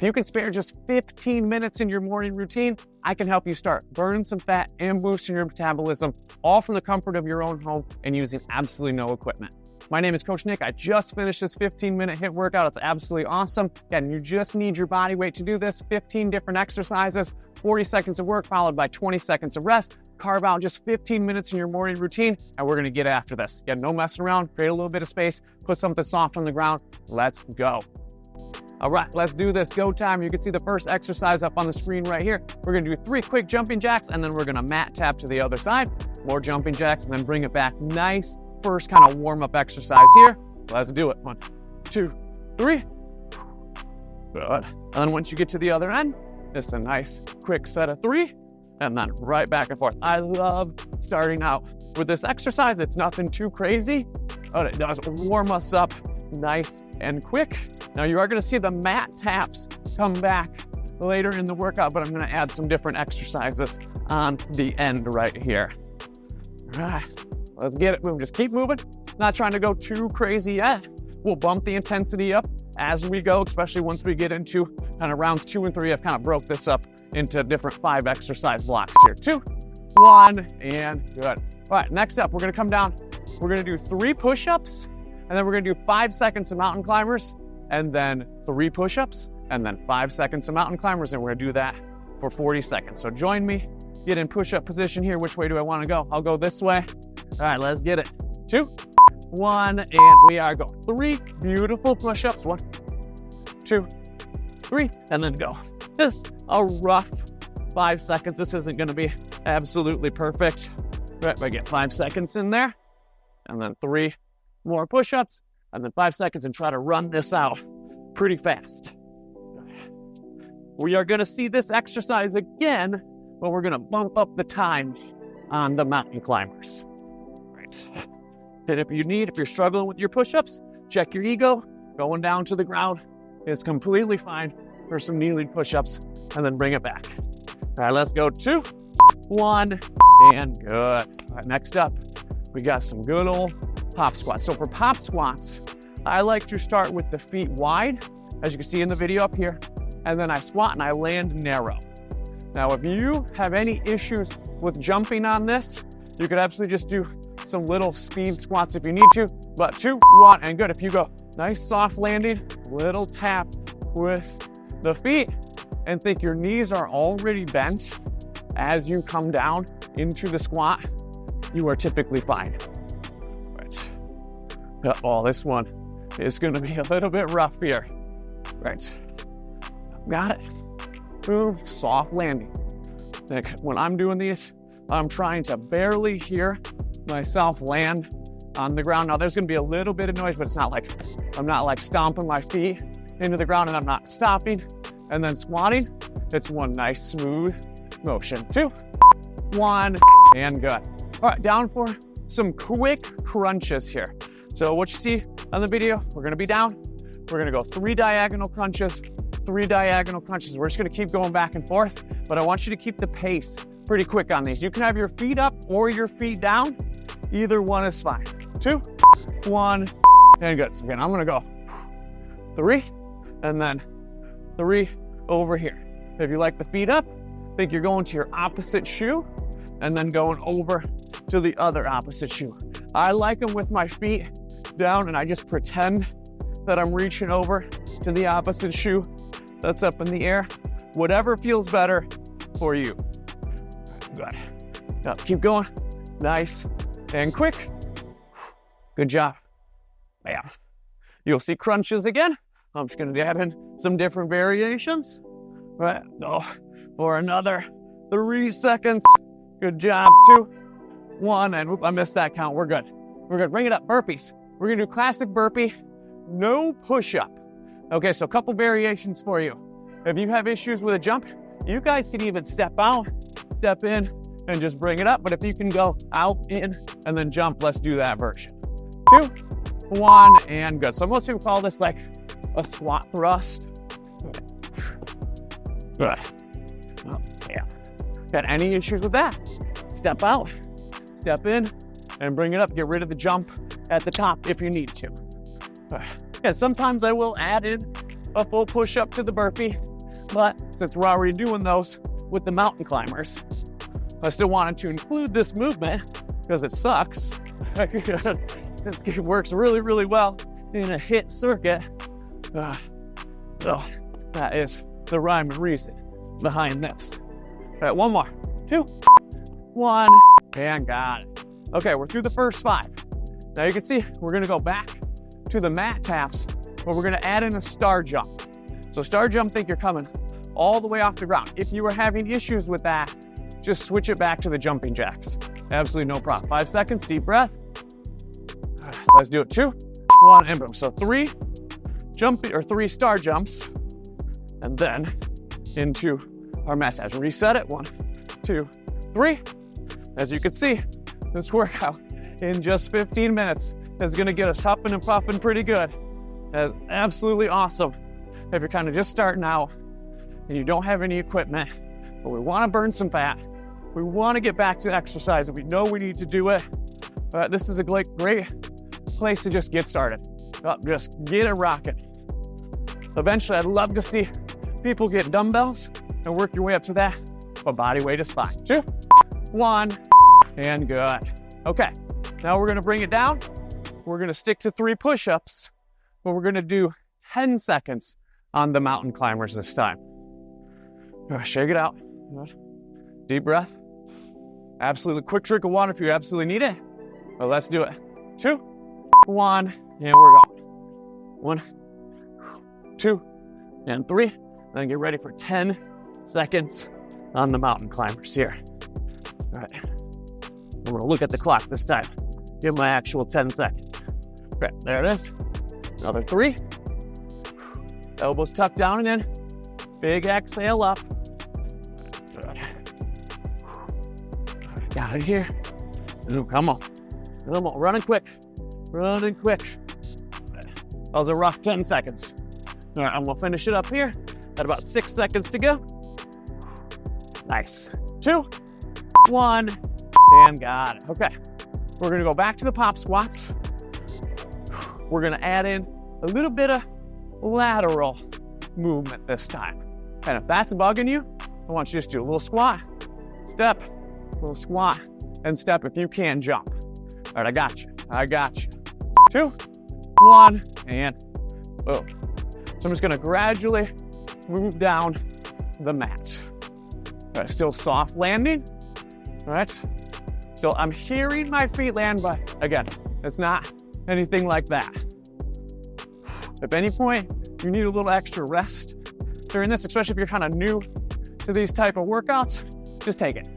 If you can spare just 15 minutes in your morning routine, I can help you start burning some fat and boosting your metabolism, all from the comfort of your own home and using absolutely no equipment. My name is Coach Nick. I just finished this 15-minute HIIT workout. It's absolutely awesome. Again, you just need your body weight to do this. 15 different exercises, 40 seconds of work followed by 20 seconds of rest. Carve out just 15 minutes in your morning routine, and we're gonna get after this. Yeah, no messing around, create a little bit of space, put something soft on the ground. Let's go. All right, let's do this. Go time. You can see the first exercise up on the screen right here. We're gonna do 3 quick jumping jacks, and then we're gonna mat tap to the other side. More jumping jacks, and then bring it back. Nice first kind of warm-up exercise here. Let's do it. 1, 2, 3. Good. And then once you get to the other end, it's a nice quick set of 3, and then right back and forth. I love starting out with this exercise. It's nothing too crazy, but it does warm us up nice and quick. Now you are gonna see the mat taps come back later in the workout, but I'm gonna add some different exercises on the end right here. All right, let's get it. We'll just keep moving. Not trying to go too crazy yet. We'll bump the intensity up as we go, especially once we get into kind of rounds 2 and 3. I've kind of broke this up into different 5 exercise blocks here. 2, 1, and good. All right, next up, we're gonna come down. We're gonna do 3 push-ups, and then we're gonna do 5 seconds of mountain climbers, and then 3 push-ups, and then 5 seconds of mountain climbers, and we're gonna do that for 40 seconds. So join me, get in push-up position here. Which way do I wanna go? I'll go this way. All right, let's get it. 2, 1, and we are going. 3 beautiful push-ups. 1, 2, 3, and then go. Just a rough 5 seconds. This isn't gonna be absolutely perfect. Right, but I get 5 seconds in there, and then 3 more push-ups, and then 5 seconds, and try to run this out pretty fast. We are gonna see this exercise again, but we're gonna bump up the times on the mountain climbers. Right. And if you're struggling with your push-ups, check your ego. Going down to the ground is completely fine for some kneeling push-ups, and then bring it back. All right, let's go. 2, 1, and good. All right, next up, we got some good old pop squats. So for pop squats, I like to start with the feet wide, as you can see in the video up here, and then I squat and I land narrow. Now, if you have any issues with jumping on this, you could absolutely just do some little speed squats if you need to, but 2, 1, and good. If you go nice soft landing, little tap with the feet, and think your knees are already bent as you come down into the squat, you are typically fine. Right. Oh, this one is gonna be a little bit rough here. Right. Got it. Move, soft landing. Like when I'm doing these, I'm trying to barely hear myself land on the ground. Now there's gonna be a little bit of noise, but it's not like, I'm not like stomping my feet into the ground and I'm not stopping and then squatting. It's one nice smooth motion. 2, 1, and good. All right, down for some quick crunches here. So what you see on the video, we're gonna be down. We're gonna go 3 diagonal crunches, 3 diagonal crunches. We're just gonna keep going back and forth, but I want you to keep the pace pretty quick on these. You can have your feet up or your feet down. Either one is fine. 2, 1, and good. So again, I'm gonna go 3, and then 3 over here. If you like the feet up, think you're going to your opposite shoe, and then going over to the other opposite shoe. I like them with my feet down, and I just pretend that I'm reaching over to the opposite shoe that's up in the air. Whatever feels better for you. Good. Now keep going. Nice and quick. Good job. Yeah. You'll see crunches again. I'm just gonna add in some different variations. Right, go for another 3 seconds. Good job. 2, 1, and whoop, I missed that count. We're good. We're good. Bring it up. Burpees. We're gonna do classic burpee, no push-up. Okay, so a couple variations for you. If you have issues with a jump, you guys can even step out, step in, and just bring it up. But if you can go out, in, and then jump, let's do that version. 2, 1, and good. So most people call this like a squat thrust. Good. Oh, yeah. Got any issues with that? Step out, step in, and bring it up. Get rid of the jump at the top if you need to. Yeah, sometimes I will add in a full push-up to the burpee. But since we're already doing those with the mountain climbers, I still wanted to include this movement because it sucks. It works really, really well in a HIIT circuit. So that is the rhyme and reason behind this. All right, one more. 2, 1, and got it. Okay, we're through the first 5. Now you can see we're gonna go back to the mat taps, but we're gonna add in a star jump. So star jump, think you're coming all the way off the ground. If you were having issues with that, just switch it back to the jumping jacks. Absolutely no problem. 5 seconds, deep breath. Let's do it. 2, 1, and boom. So 3 star jumps, and then into our mat taps. Reset it. 1, 2, 3. As you can see, this workout in just 15 minutes is gonna get us huffing and puffing pretty good. That's absolutely awesome. If you're kind of just starting out and you don't have any equipment, but we wanna burn some fat, we wanna get back to exercise, and we know we need to do it, this is a great place to just get started. Just get it rocking. Eventually, I'd love to see people get dumbbells and work your way up to that, but body weight is fine. 2, 1, and good. Okay, now we're gonna bring it down. We're gonna stick to 3 push-ups, but we're gonna do 10 seconds on the mountain climbers this time. Shake it out. Deep breath. Absolutely quick drink of water if you absolutely need it. But let's do it. 2, 1, and we're going. 1, 2, and 3. Then get ready for 10 seconds on the mountain climbers here. All right. I'm gonna look at the clock this time. Give my actual 10 seconds. Okay, there it is. Another 3. Elbows tucked down and in. Big exhale up. Good. Got it here. Ooh, come on. Come on, running quick. Running quick. That was a rough 10 seconds. All right, I'm gonna finish it up here at about 6 seconds to go. Nice. 2, 1, and got it. Okay, we're gonna go back to the pop squats. We're gonna add in a little bit of lateral movement this time. And if that's bugging you, I want you to just do a little squat, step, little squat, and step if you can jump. All right, I got you. 2, 1, and boom. So I'm just gonna gradually move down the mat. All right, still soft landing. All right, so I'm hearing my feet land, but again, it's not anything like that. If at any point you need a little extra rest during this, especially if you're kind of new to these type of workouts, just take it.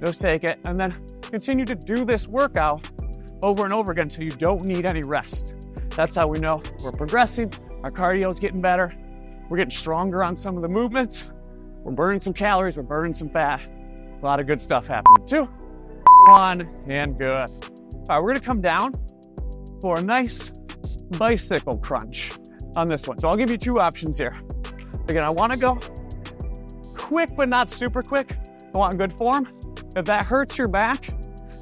Just take it, and then continue to do this workout over and over again until you don't need any rest. That's how we know we're progressing. Our cardio is getting better. We're getting stronger on some of the movements. We're burning some calories. We're burning some fat. A lot of good stuff happening. 2, 1, and good. All right, we're gonna come down for a nice bicycle crunch on this one. So I'll give you 2 options here. Again, I wanna go quick, but not super quick. I want good form. If that hurts your back,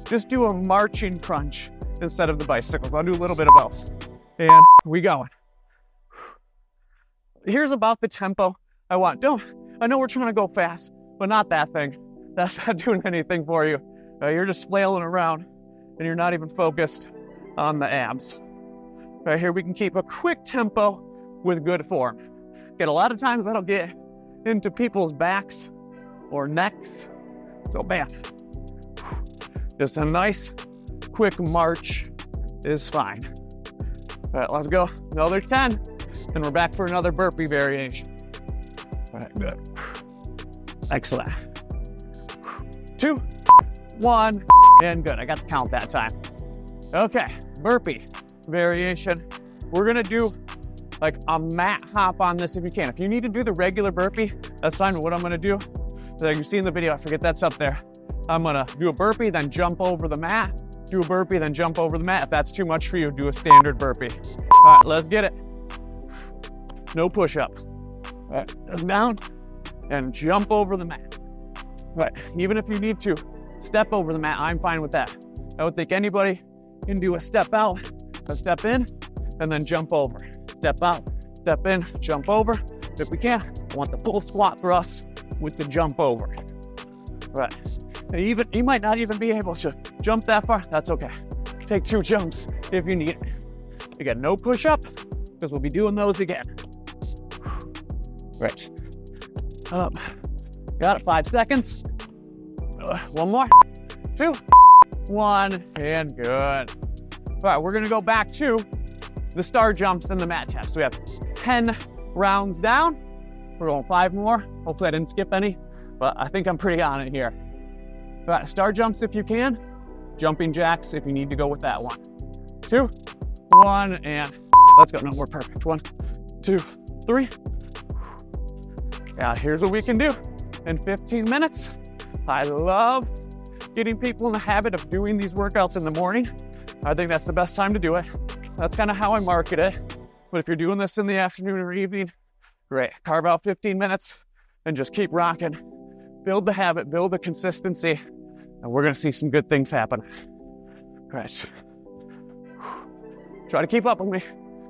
just do a marching crunch instead of the bicycles. I'll do a little bit of both. And we going. Here's about the tempo I want. I know we're trying to go fast, but not that thing. That's not doing anything for you. You're just flailing around and you're not even focused on the abs. Right here, we can keep a quick tempo with good form. Again, a lot of times that'll get into people's backs or necks. So bam. Just a nice quick march is fine. All right, let's go. Another 10, and we're back for another burpee variation. All right, good. Excellent. 2, 1, and good. I got the count that time. Okay, burpee variation. We're gonna do like a mat hop on this if you can. If you need to do the regular burpee, that's fine. But what I'm gonna do, like you see in the video, I forget that's up there. I'm gonna do a burpee, then jump over the mat, do a burpee, then jump over the mat. If that's too much for you, do a standard burpee. All right, let's get it. No push-ups. All right, just down and jump over the mat. All right, even if you need to step over the mat, I'm fine with that. I would think anybody can do a step out, a step in, and then jump over. Step out, step in, jump over. If we can, I want the full squat thrust with the jump over. Right. And you might not even be able to jump that far. That's okay. Take 2 jumps if you need it. Again, no push-up, because we'll be doing those again. Right. Up. Got it, 5 seconds. 1 more. 2, 1, and good. All right, we're gonna go back to the star jumps and the mat taps. So we have 10 rounds down. We're going 5 more. Hopefully I didn't skip any, but I think I'm pretty on it here. All right, star jumps if you can. Jumping jacks if you need to go with that. 1, 2, 1, and let's go. No, we're perfect. 1, 2, 3. Yeah, here's what we can do in 15 minutes. I love getting people in the habit of doing these workouts in the morning. I think that's the best time to do it. That's kind of how I market it. But if you're doing this in the afternoon or evening, great. Carve out 15 minutes and just keep rocking. Build the habit, build the consistency, and we're gonna see some good things happen. All right. Try to keep up with me.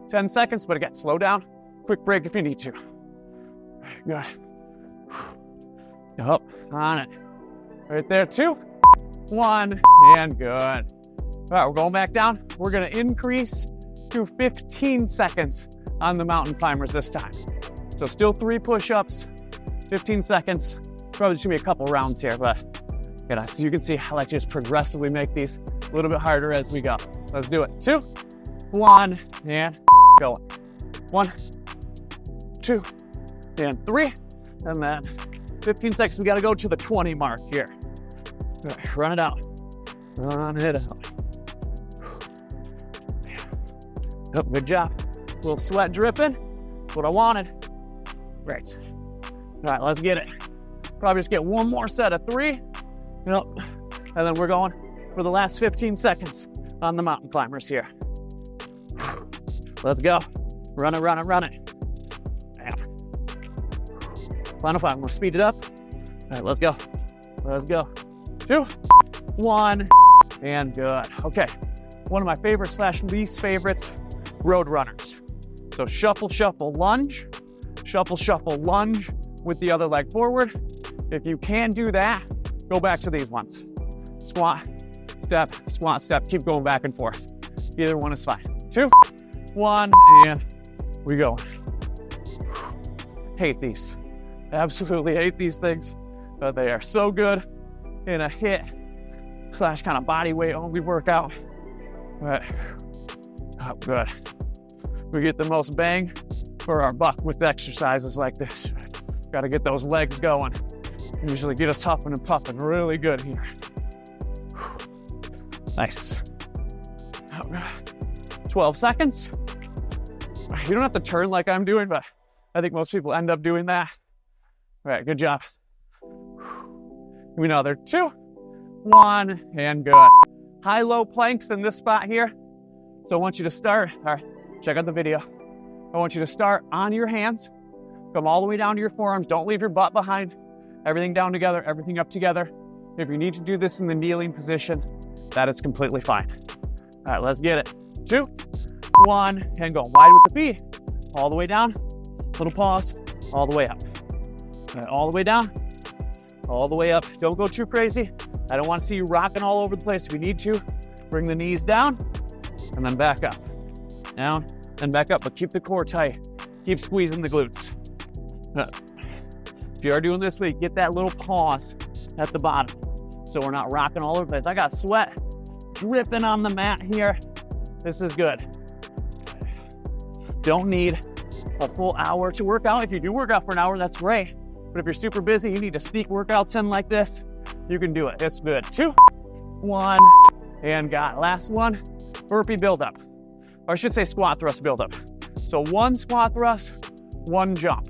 10 seconds, but again, slow down. Quick break if you need to. Good. Up, on it. Right there, 2, 1, and good. All right, we're going back down. We're gonna increase to 15 seconds on the mountain climbers this time. So still 3 push-ups, 15 seconds. Probably just gonna be a couple rounds here, but so you can see how I just progressively make these a little bit harder as we go. Let's do it. 2, 1, and go. 1, 2, and 3, and then 15 seconds. We gotta go to the 20 mark here. All right, run it out. Run it out. Oh, good job. A little sweat dripping. That's what I wanted. Great. All right, let's get it. Probably just get 1 more set of 3. Yep. And then we're going for the last 15 seconds on the mountain climbers here. Let's go. Run it, run it, run it. Final 5. We'll speed it up. All right, let's go. Let's go. 2, 1, and good. Okay. One of my favorite / least favorites, road runners. So shuffle, shuffle, lunge. Shuffle, shuffle, lunge with the other leg forward. If you can do that, go back to these ones. Squat, step, keep going back and forth. Either one is fine. 2, 1, and we go. Hate these. Absolutely hate these things, but they are so good in a HIIT / kind of body weight only workout. But, oh, good. We get the most bang for our buck with exercises like this. Got to get those legs going. Usually get us huffing and puffing really good here. Nice. 12 seconds. You don't have to turn like I'm doing, but I think most people end up doing that. All right, good job. Another 2, 1, and good. High-low planks in this spot here. So I want you to start, all right, check out the video. I want you to start on your hands, come all the way down to your forearms. Don't leave your butt behind. Everything down together, everything up together. If you need to do this in the kneeling position, that is completely fine. All right, let's get it. 2, 1, and go. Wide with the feet. All the way down, little pause, all the way up. All right, all the way down, all the way up. Don't go too crazy. I don't want to see you rocking all over the place. If you need to, bring the knees down and then back up. Down and back up, but keep the core tight. Keep squeezing the glutes. If you are doing this week, get that little pause at the bottom so we're not rocking all over the place. I got sweat dripping on the mat here. This is good. Don't need a full hour to work out. If you do work out for an hour, that's great. But if you're super busy, you need to sneak workouts in like this, you can do it. It's good. 2, 1, and got it. Last one, burpee buildup. Or I should say squat thrust buildup. So 1 squat thrust, 1 jump.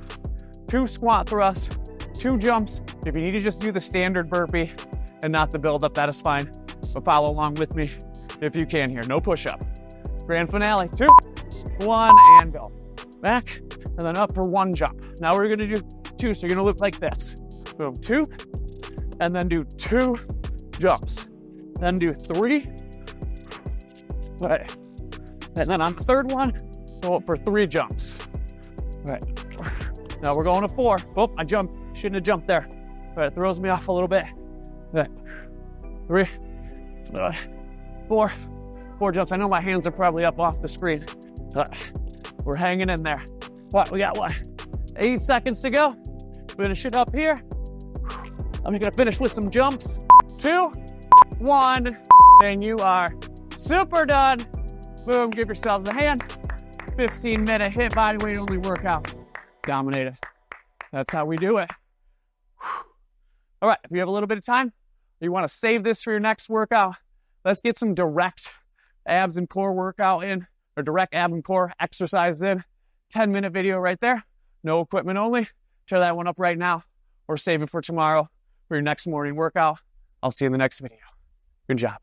2 squat thrusts, 2 jumps. If you need to just do the standard burpee and not the buildup, that is fine. But follow along with me if you can here. No push-up. Grand finale. 2, 1, and go. Back, and then up for 1 jump. Now we're gonna do 2, so you're gonna look like this. Boom, 2, and then do 2 jumps. Then do 3. Right. And then on the 3rd one, go up for 3 jumps. Right. Now we're going to 4. Oh, I jumped. Shouldn't have jumped there. But it throws me off a little bit. 3, 4. 4 jumps. I know my hands are probably up off the screen. We're hanging in there. What? We got what? 8 seconds to go. Finish it up here. I'm just gonna finish with some jumps. 2, 1, and you are super done. Boom, give yourselves a hand. 15-minute HIIT body weight only workout. Dominated. That's how we do it. All right, if you have a little bit of time, you wanna save this for your next workout, let's get some direct abs and core workout in, or direct ab and core exercise in. 10-minute video right there. No equipment only. Try that one up right now, or save it for tomorrow for your next morning workout. I'll see you in the next video. Good job.